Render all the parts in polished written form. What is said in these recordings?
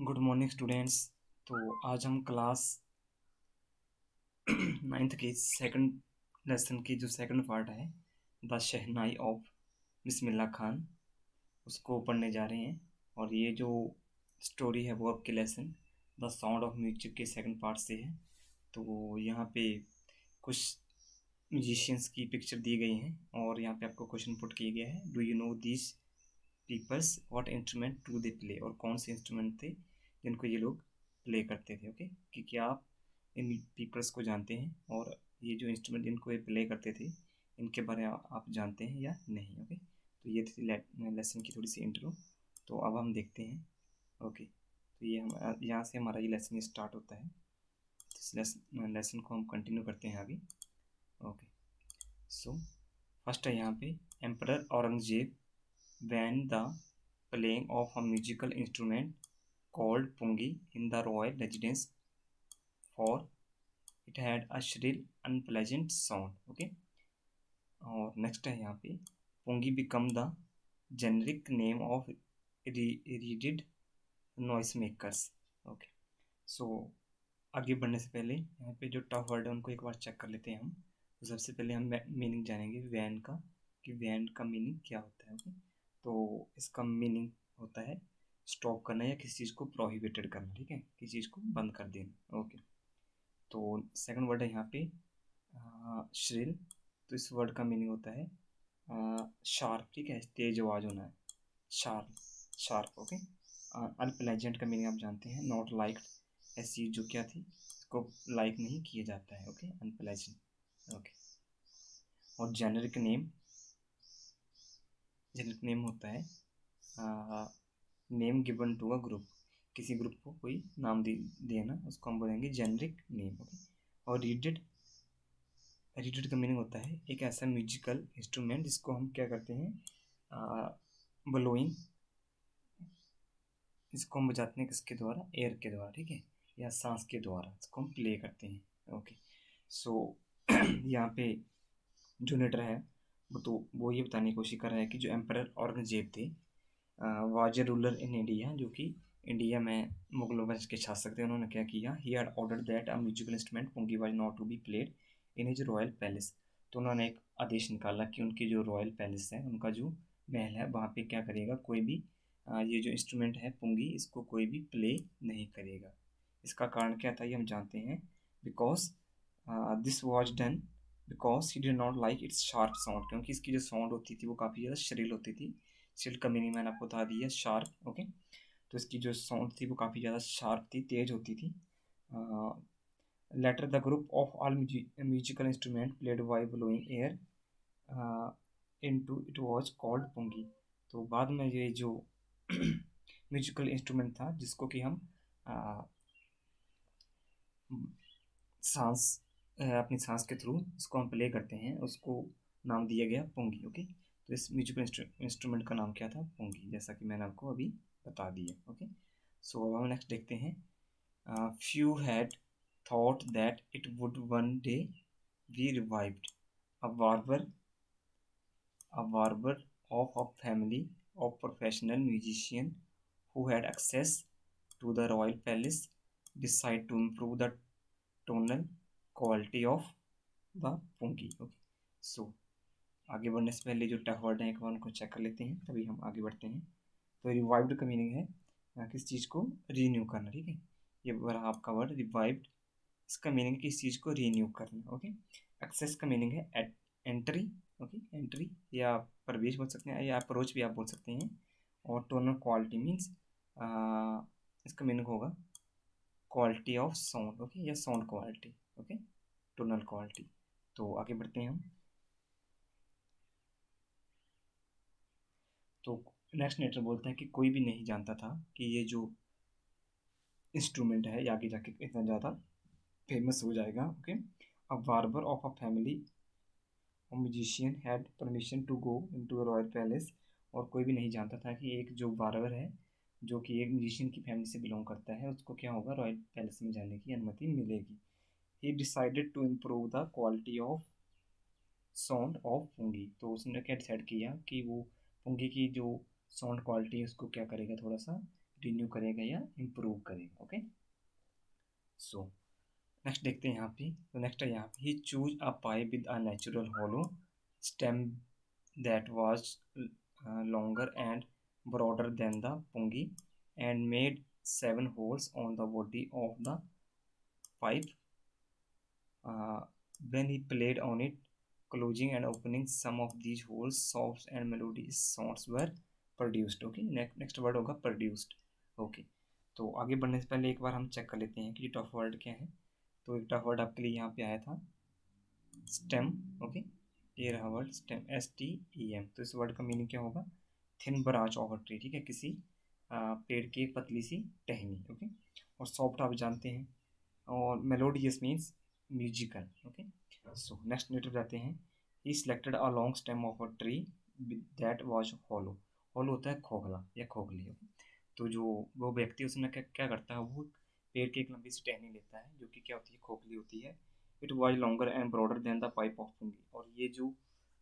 Good morning students. तो आज हम क्लास नाइन्थ के सेकंड लेसन की जो सेकंड पार्ट है the shehnai of Bismillah Khan उसको पढ़ने जा रहे हैं। और ये जो स्टोरी है वो आपके lesson the sound of music के सेकंड पार्ट से है। तो यहाँ पे कुछ म्यूजिशियंस की पिक्चर दी गई हैं और यहाँ पे आपको क्वेश्चन पुट किया गया है, do you know this peoples what instrument do they play, और कौन से इंस्ट्रूमेंट थे जिनको ये लोग प्ले करते थे। ओके, कि क्या आप इन पीपल्स को जानते हैं और ये जो इंस्ट्रूमेंट जिनको ये प्ले करते थे इनके बारे में आप जानते हैं या नहीं। ओके, तो ये थी लेसन की थोड़ी सी इंट्रो। तो अब हम देखते हैं। ओके, तो ये हम यहाँ से हमारा ये लेसन स्टार्ट होता है। तो इस लेसन को हम कंटिन्यू करते हैं आगे। ओके, सो फर्स्ट है यहाँ पे emperor Aurangzeb when the playing of a musical instrument called pungi in the royal residence, for it had a shrill unpleasant sound. Okay, और नेक्स्ट है यहाँ पे pungi become the generic name of reeded noise makers. Okay, so आगे बढ़ने से पहले यहाँ पे जो टफ वर्ड है उनको एक बार चेक कर लेते हैं हम। तो सबसे पहले हम मीनिंग जानेंगे वैन का, कि वैन का मीनिंग क्या होता है। ओके, तो इसका मीनिंग होता है स्टॉप करना या किसी चीज़ को प्रोहिबिटेड करना। ठीक है, किसी चीज़ को बंद कर देना। ओके, तो सेकंड वर्ड है यहाँ पे श्रिल। तो इस वर्ड का मीनिंग होता है शार्प। ठीक है, तेज आवाज़ होना है, शार्प शार्प। ओके, अनप्लेजेंट का मीनिंग आप जानते हैं, नॉट लाइक, ऐसी चीज़ जो क्या थी इसको लाइक नहीं किया जाता है। Okay, unpleasant. ओके, और जेनरिक नेम होता है name given to a group, किसी ग्रुप को कोई नाम देना, उसको हम बोलेंगे जेनरिक नेम। ओके, और रीडेड का मीनिंग होता है एक ऐसा म्यूजिकल इंस्ट्रूमेंट जिसको हम क्या करते हैं, ब्लोइंग, इसको हम बजाते हैं किसके द्वारा, एयर के द्वारा। ठीक है, या सांस के द्वारा इसको हम प्ले करते हैं। ओके, सो यहाँ पे जो लेटर है वो ये बताने की कोशिश कर रहा है कि जो एम्परर औरंगजेब थे was a ruler in India, जो कि इंडिया में मुगलों वंश के शासक थे। उन्होंने क्या किया, he had order that a musical instrument pungi was not to be played in his royal palace. तो उन्होंने एक आदेश निकाला कि उनकी जो रॉयल पैलेस है, उनका जो महल है, वहाँ पे क्या करेगा, कोई भी ये जो इंस्ट्रूमेंट है पुंगी, इसको कोई भी प्ले नहीं करेगा। इसका कारण क्या था ये हम जानते हैं, because this was done because he did not like it's sharp sound, क्योंकि इसकी जो साउंड होती थी वो काफ़ी ज़्यादा श्रिल होती थी। श्रिल का मीनिंग मैंने आपको बता दिया, शार्प। ओके, तो इसकी जो साउंड थी वो काफ़ी ज़्यादा शार्प थी, तेज होती थी। Later the group of all musical instrument played by blowing air into it was called pungi. तो बाद में ये जो म्यूजिकल इंस्ट्रूमेंट था जिसको कि हम सांस अपनी सांस के थ्रू इसको हम प्ले करते हैं, उसको नाम दिया गया पुंगी। ओके, तो इस म्यूजिकल इंस्ट्रूमेंट का नाम क्या था, पुंगी, जैसा कि मैंने आपको अभी बता दिया। ओके, सो अब हम नेक्स्ट देखते हैं। Few had thought that it would one day B revived, a barber a barber of a family of professional musicians who had access to the royal palace decided to improve the tonal quality of the pungi. Okay, so आगे बढ़ने से पहले जो tough word है एक बार उनको check कर लेते हैं, तभी हम आगे बढ़ते हैं। तो रिवाइव्ड का मीनिंग है किस चीज़ को रीन्यू करना। ठीक है, ये रहा आपका वर्ड रिवाइव्ड, इसका मीनिंग है किस चीज़ को रीन्यू करना। ओके, एक्सेस का मीनिंग है एंट्री। ओके, एंट्री या प्रवेश बोल सकते हैं या अप्रोच भी आप बोल सकते हैं। और टोनल क्वालिटी मीन्स इसका मीनिंग होगा क्वालिटी ऑफ साउंड। ओके, या sound quality. Okay, tonal quality. तो आगे बढ़ते हैं हम। तो नेक्स्ट नेटर बोलता है कि कोई भी नहीं जानता था कि ये जो इंस्ट्रूमेंट है ये आगे जाके इतना ज़्यादा फेमस हो जाएगा। Okay, a barber of a family musician had permission to go into royal palace, और कोई भी नहीं जानता था कि एक जो बार्बर है जो कि एक म्यूजिशियन की फैमिली से बिलोंग करता है, उसको क्या होगा, रॉयल पैलेस में जाने की अनुमति मिलेगी। He decided to improve the quality of sound of pungi. तो उसने क्या डिसाइड किया कि वो पुंगी की जो साउंड क्वालिटी है उसको क्या करेगा, थोड़ा सा रिन्यू करेगा या इम्प्रूव करेगा। ओके, सो नेक्स्ट देखते हैं यहाँ पे। तो नेक्स्ट है यहाँ पे, he choose a pipe with a natural hollow stem that was longer and broader than the pungi and made 7 holes on the body of the pipe. Uh, when he played on it, closing and opening some of these holes, soft and melodious sounds were produced. Okay, next word होगा produced. Okay, तो आगे बढ़ने से पहले एक बार हम check कर लेते हैं कि टफ वर्ड क्या है। तो एक टफ वर्ड आपके लिए यहाँ पे आया था स्टेम। ओके, ये रहा वर्ड स्टेम, STEM। तो इस वर्ड का मीनिंग क्या होगा? Thin branch of a tree, ठीक है, किसी पेड़ की एक पतली सी टहनी। ओके, और सॉफ्ट आप जानते हैं, और melodious means musical. Okay, so next native जाते हैं। He selected a long stem of a tree that was hollow. Hollow होता है खोखला या खोखली। ओके, तो जो वो व्यक्ति उसने क्या क्या करता है, वो पेड़ की एक लंबी सी टहनी लेता है जो कि क्या होती है, खोखली होती है। It was longer and broader than the pipe of pungi. और ये जो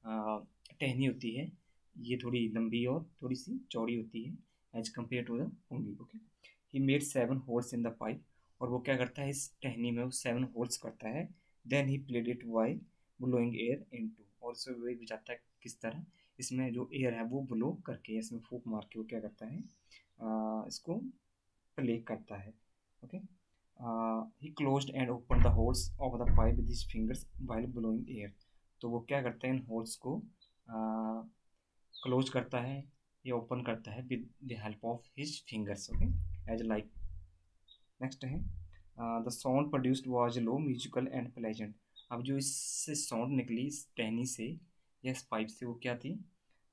टहनी होती है, ये थोड़ी लंबी और थोड़ी सी चौड़ी होती है as compare to the pungi. Okay, he made 7 holes in the pipe. और वो क्या करता है, इस टहनी में वो 7 होल्स करता है। Then he played it while blowing air into. और इसे वही बजाता है किस तरह, इसमें जो एयर है वो ब्लो करके, इसमें फूंक मार के वो क्या करता है, इसको प्ले करता है। Okay, he closed end open the holes of the pipe with his fingers while blowing air. तो वो क्या करता है, इन होल्स को क्लोज करता है या ओपन करता है with the help of his fingers. Okay, as like. Next है the sound produced was low musical and pleasant. अब जो इससे साउंड निकली इस टहनी से या इस पाइप से, वो क्या थी,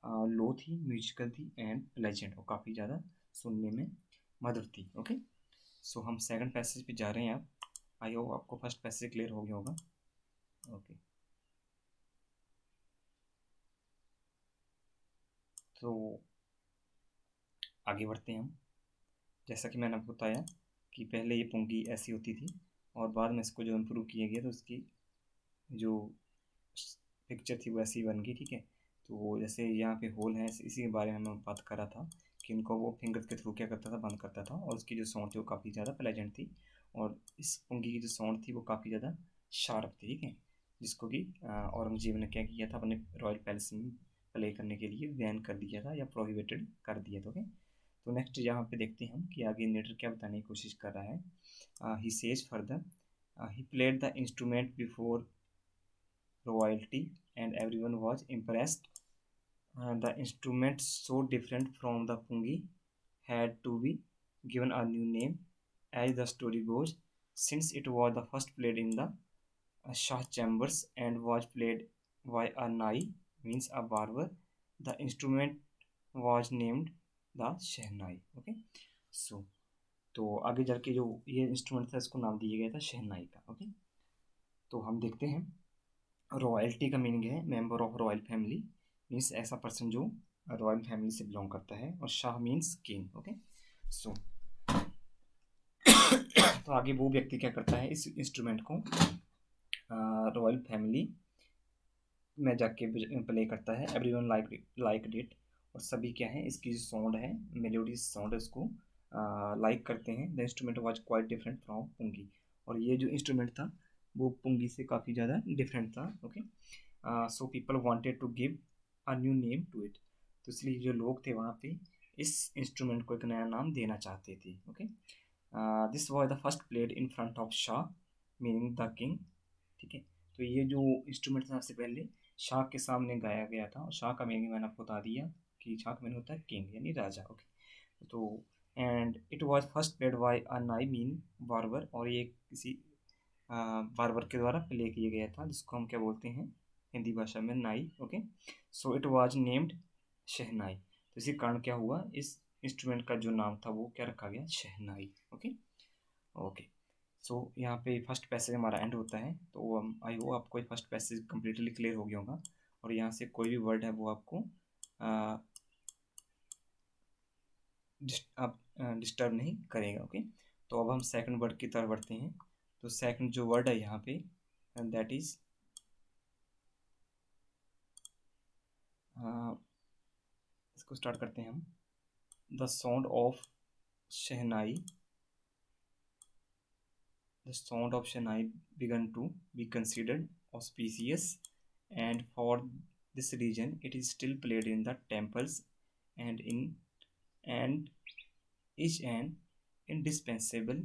लो थी, म्यूजिकल थी एंड प्लेजेंट, और काफ़ी ज़्यादा सुनने में मधुर थी। ओके, सो हम सेकंड पैसेज पे जा रहे हैं। आप आई होप आपको फर्स्ट पैसेज क्लियर हो गया होगा। ओके, तो आगे बढ़ते हैं हम। जैसा कि मैंने आपको बताया कि पहले ये पुंगी ऐसी होती थी और बाद में इसको जो इम्प्रूव किया गया तो उसकी जो पिक्चर थी वो ऐसी बन गई। ठीक है, तो जैसे यहाँ पे होल है, इसी के बारे में मैं बात कर रहा था कि इनको वो फिंगर्स के थ्रू क्या करता था, बंद करता था, और उसकी जो साउंड थी वो काफ़ी ज़्यादा प्लेजेंट थी। और इस पुंगी की जो साउंड थी वो काफ़ी ज़्यादा शार्प थी। ठीक है, जिसको कि औरंगजेब ने क्या किया था, अपने रॉयल पैलेस में प्ले करने के लिए बैन कर दिया था या प्रोहिबिटेड कर दिया था। ओके, तो नेक्स्ट यहाँ पे देखते हैं हम कि आगे नेटर क्या बताने की कोशिश कर रहा है। He says further, he played the instrument before royalty and everyone was impressed. The instrument, so different from the pungi, had to be given a new name, as the story goes, since it was the first played in the Shah chambers and was played by a nai, means a barber. The instrument was named the shehnai. Okay, so तो आगे जाके जो ये instrument था इसको नाम दिया गया था शहनाई का। ओके, तो हम देखते हैं। रॉयल्टी का मीनिंग है member of royal family, means ऐसा पर्सन जो रॉयल फैमिली से बिलोंग करता है, और Shah means king. Okay, so तो आगे वो व्यक्ति क्या करता है, इस इंस्ट्रूमेंट को रॉयल फैमिली में जाके प्ले करता है। एवरीवन लाइक इट, और सभी क्या है, इसकी जो साउंड है, मेलोडी साउंड है, उसको लाइक करते हैं। The instrument was quite different from pungi. और ये जो इंस्ट्रूमेंट था वो पुंगी से काफ़ी ज़्यादा डिफरेंट था। Okay, so people wanted to give a new name to it. तो इसलिए जो लोग थे वहाँ पे इस इंस्ट्रूमेंट को एक नया नाम देना चाहते थे। Okay, this was the first played in front of Shah meaning the king. ठीक है, तो ये जो इंस्ट्रूमेंट था सबसे पहले शाह के सामने गाया गया था, और शाह का मीनिंग मैंने आपको बता दिया कि शाह का मीनिंग होता है किंग यानी राजा। ओके, तो and it was first played by a nai mean barber. और ये किसी बार्बर के द्वारा प्ले किया गया था, जिसको हम क्या बोलते हैं हिंदी भाषा में नाई। Okay, so it was named shehnai. तो इसी कारण क्या हुआ, इस इंस्ट्रूमेंट का जो नाम था वो क्या रखा गया, शहनाई। ओके, ओके, सो यहाँ पे फर्स्ट पैसेज हमारा एंड होता है। तो आई होप आपको ये फर्स्ट पैसेज कम्प्लीटली क्लियर हो गया होगा, और यहाँ से कोई भी वर्ड है वो आपको डिस्टर्ब नहीं करेगा। ओके, तो अब हम सेकंड वर्ड की तरफ बढ़ते हैं। तो सेकंड जो वर्ड है यहाँ पे दैट इज इसको स्टार्ट करते हैं हम। The sound of shehnai, the sound of Shehnai began to be considered auspicious, and for this reason it is still played in the temples and in and is an indispensable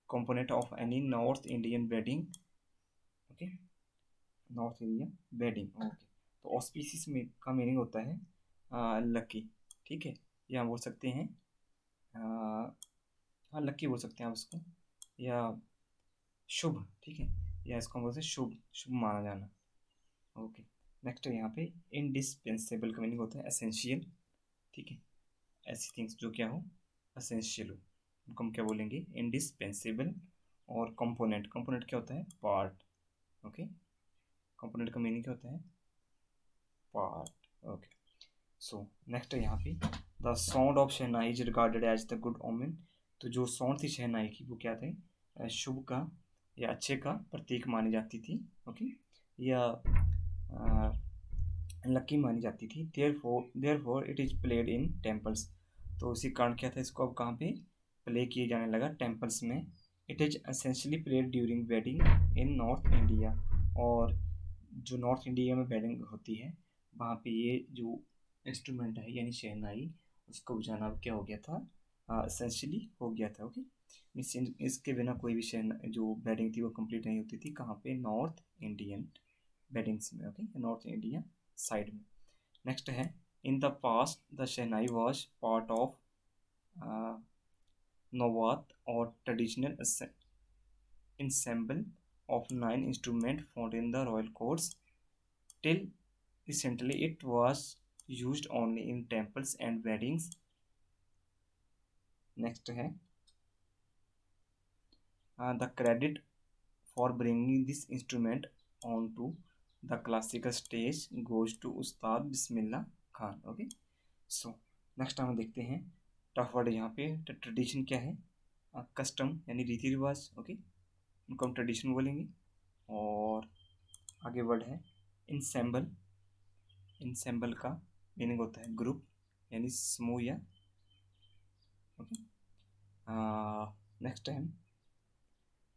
component of any North Indian wedding. Okay, north India wedding. Okay, तो ऑस्पिसिस में का meaning होता है lucky, ठीक है, या बोल सकते हैं हाँ लकी बोल सकते हैं आप उसको, या शुभ, ठीक है, या इसको हम बोलते हैं शुभ, शुभ माना जाना। ओके, नेक्स्ट है यहाँ पे इनडिस्पेंसेबल का मीनिंग होता है एसेंशियल, ठीक है, ऐसी थिंग्स जो क्या हो एसेंशियल हो उनको हम क्या बोलेंगे इनडिस्पेंसेबल। और कंपोनेंट, कंपोनेंट क्या होता है पार्ट। ओके, कंपोनेंट का मीनिंग क्या होता है पार्ट। ओके, सो नेक्स्ट है यहाँ पे the sound of shehnai is regarded as the good omen. तो जो साउंड थी शहनाई की वो क्या थे शुभ का या अच्छे का प्रतीक मानी जाती थी। ओके, या लकी मानी जाती थी। Therefore it is played in temples. तो उसी कारण क्या था इसको अब कहाँ पे प्ले किए जाने लगा टेम्पल्स में। It is essentially played during wedding in north India. और जो नॉर्थ इंडिया में वेडिंग होती है वहाँ पे ये जो इंस्ट्रूमेंट है यानी शहनाई उसको बजाना क्या हो गया था एसेंशियली हो गया था। ओके, मीन्स इसके बिना कोई भी जो वेडिंग थी वो कंप्लीट नहीं होती थी कहाँ पे नॉर्थ इंडियन वेडिंग्स में। ओके, नॉर्थ इंडिया साइड में। नेक्स्ट है in the past the shehnai was part of naubat or traditional ensemble of 9 instruments found in the royal courts. Till recently, it was used only in temples and weddings. Next है the credit for bringing this instrument onto the classical stage goes to Ustad Bismillah Khan. Okay, so next हम देखते हैं tough word यहाँ पे। Tradition क्या है custom यानी रीति रिवाज। ओके, उनको हम ट्रेडिशन बोलेंगे। और आगे वर्ड है इंसेम्बल। इंसेम्बल का मीनिंग होता है ग्रुप यानी समूह या। ओके, नेक्स्ट है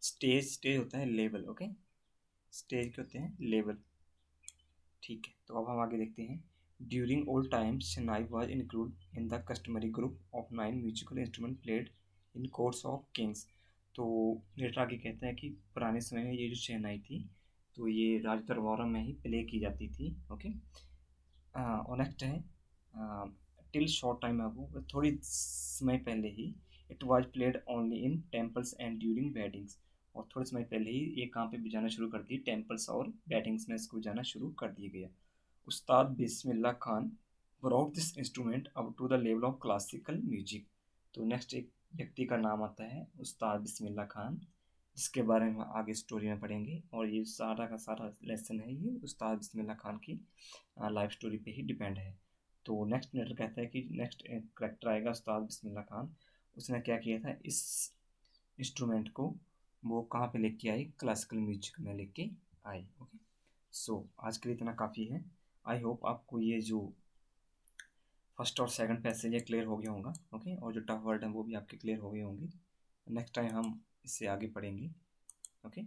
स्टेज। स्टेज होता है लेवल। ओके, स्टेज के होते हैं लेवल, ठीक है। तो अब हम आगे देखते हैं during old times shehnai was include in the customary group of 9 musical instrument played in courts of Kings. तो लेटर आगे कहते हैं कि पुराने समय में ये जो शहनाई थी तो ये राज दरबारों में ही प्ले की जाती थी। ओके, और नेक्स्ट है टिल शॉर्ट टाइम अगो, थोड़ी समय पहले ही it was played only in temples and during weddings. और थोड़े समय पहले ही ये कहाँ पे बजाना शुरू कर दी टेम्पल्स और वेडिंग्स में इसको बजाना शुरू कर दिया गया। Ustad Bismillah Khan brought this instrument up to the level of classical music. तो नेक्स्ट एक व्यक्ति का नाम आता है उस्ताद बिस्मिल्लाह खान, जिसके बारे में आगे स्टोरी में पढ़ेंगे। और ये सारा का सारा लेसन है ये उस्ताद बिस्मिल्लाह खान की लाइफ स्टोरी पे ही डिपेंड है। तो नेक्स्ट लेटर कहता है कि नेक्स्ट करेक्टर आएगा उस्ताद बिस्मिल्लाह खान। उसने क्या किया था इस इंस्ट्रूमेंट को वो कहाँ पे लेके आई क्लासिकल म्यूजिक में लेके आई। ओके, सो आज के लिए इतना काफ़ी है। आई होप आपको ये जो फर्स्ट और सेकंड पैसेज है क्लियर हो गया होगा। ओके, और जो टफ वर्ड है वो भी आपके क्लियर हो गए होंगे। नेक्स्ट टाइम हम इससे आगे पढ़ेंगे। ओके।